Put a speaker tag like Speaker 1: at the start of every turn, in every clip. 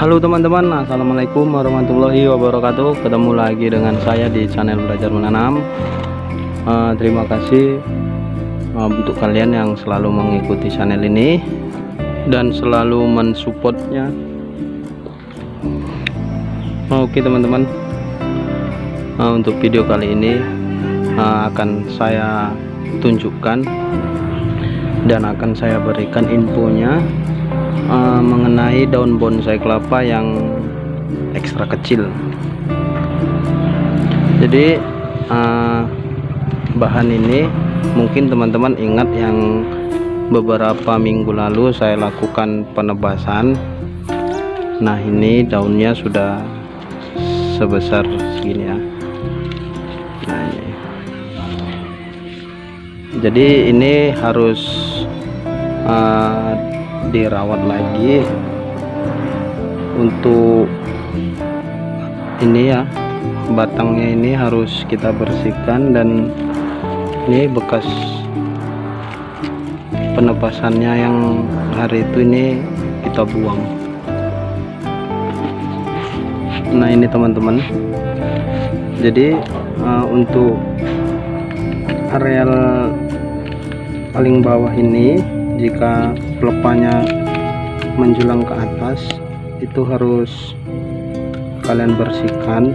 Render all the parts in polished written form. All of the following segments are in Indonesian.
Speaker 1: Halo teman-teman, assalamualaikum warahmatullahi wabarakatuh. Ketemu lagi dengan saya di channel Belajar Menanam. Terima kasih untuk kalian yang selalu mengikuti channel ini dan selalu mensupportnya. Oke teman-teman, untuk video kali ini akan saya tunjukkan dan akan saya berikan infonya mengenai daun bonsai kelapa yang ekstra kecil. Jadi bahan ini mungkin teman-teman ingat yang beberapa minggu lalu saya lakukan penebasan. Nah, ini daunnya sudah sebesar segini ya. Nah, ini. Jadi ini harus dirawat lagi untuk ini ya, batangnya ini harus kita bersihkan, dan ini bekas penebasannya yang hari itu ini kita buang. Nah ini teman-teman, jadi untuk areal paling bawah ini, jika pelepahnya menjulang ke atas, itu harus kalian bersihkan.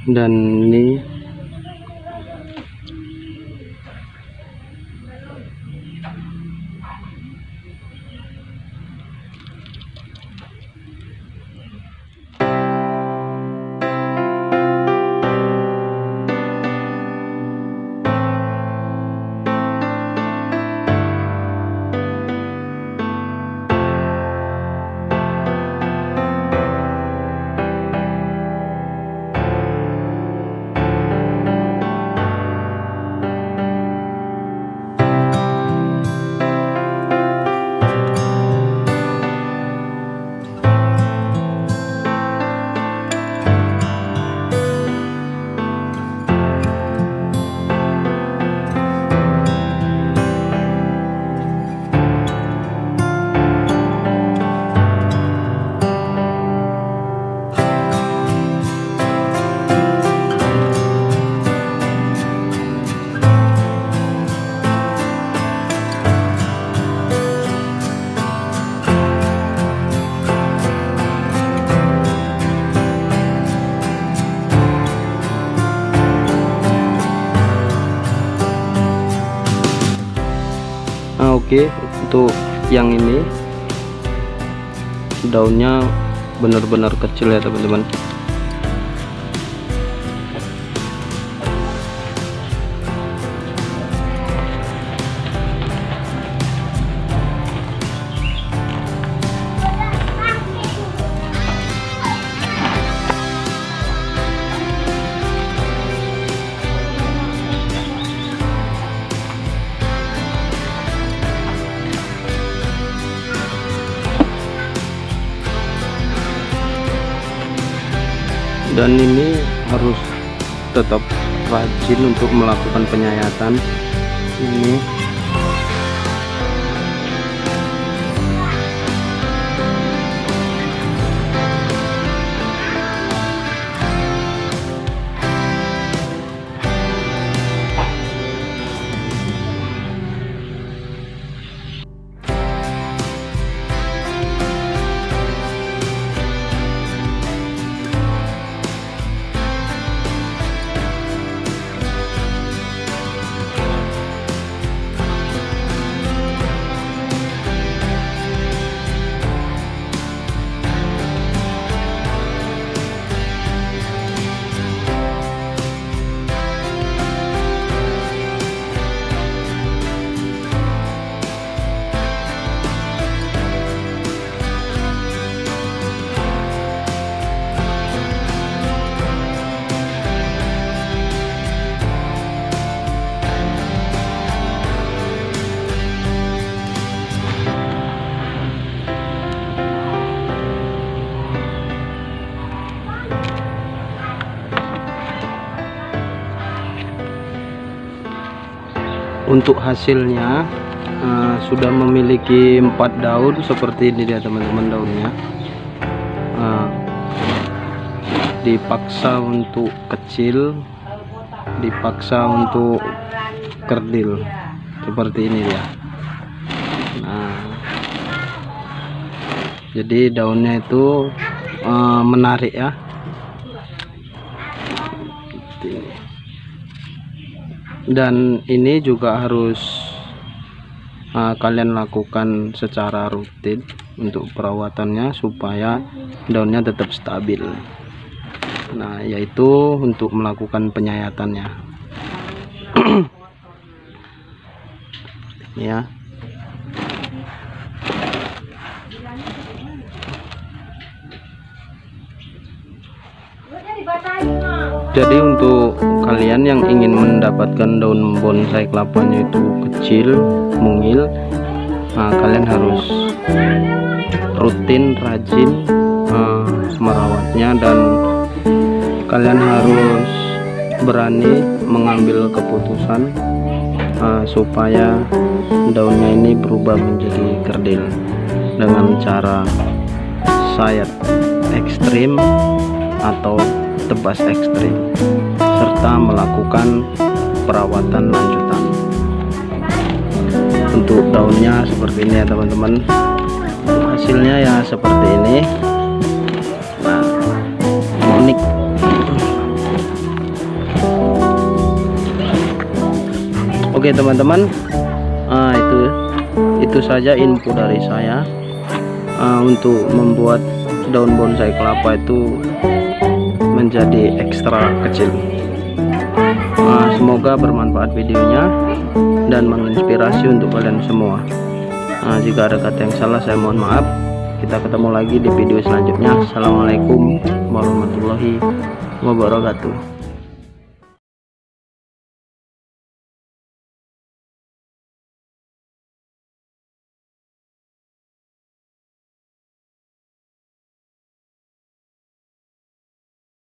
Speaker 1: Dan ini oke, untuk yang ini daunnya benar-benar kecil ya teman-teman. Dan ini harus tetap rajin untuk melakukan penyayatan ini. Untuk hasilnya sudah memiliki 4 daun seperti ini dia teman-teman. Daunnya dipaksa untuk kecil, dipaksa untuk kerdil seperti ini dia. Nah, jadi daunnya itu menarik ya. Dan ini juga harus kalian lakukan secara rutin untuk perawatannya supaya daunnya tetap stabil. Nah, yaitu untuk melakukan penyayatannya. Ya. Jadi untuk kalian yang ingin mendapatkan daun bonsai kelapanya itu kecil, mungil, kalian harus rutin, rajin merawatnya, dan kalian harus berani mengambil keputusan supaya daunnya ini berubah menjadi kerdil dengan cara sayat ekstrim atau tebas ekstrim, serta melakukan perawatan lanjutan. Untuk daunnya seperti ini ya teman-teman. Hasilnya ya seperti ini. Nah, unik. Oke teman-teman, itu saja info dari saya untuk membuat daun bonsai kelapa itu menjadi ekstra kecil. Semoga bermanfaat videonya dan menginspirasi untuk kalian semua. Jika ada kata yang salah saya mohon maaf. Kita ketemu lagi di video selanjutnya. Assalamualaikum warahmatullahi wabarakatuh.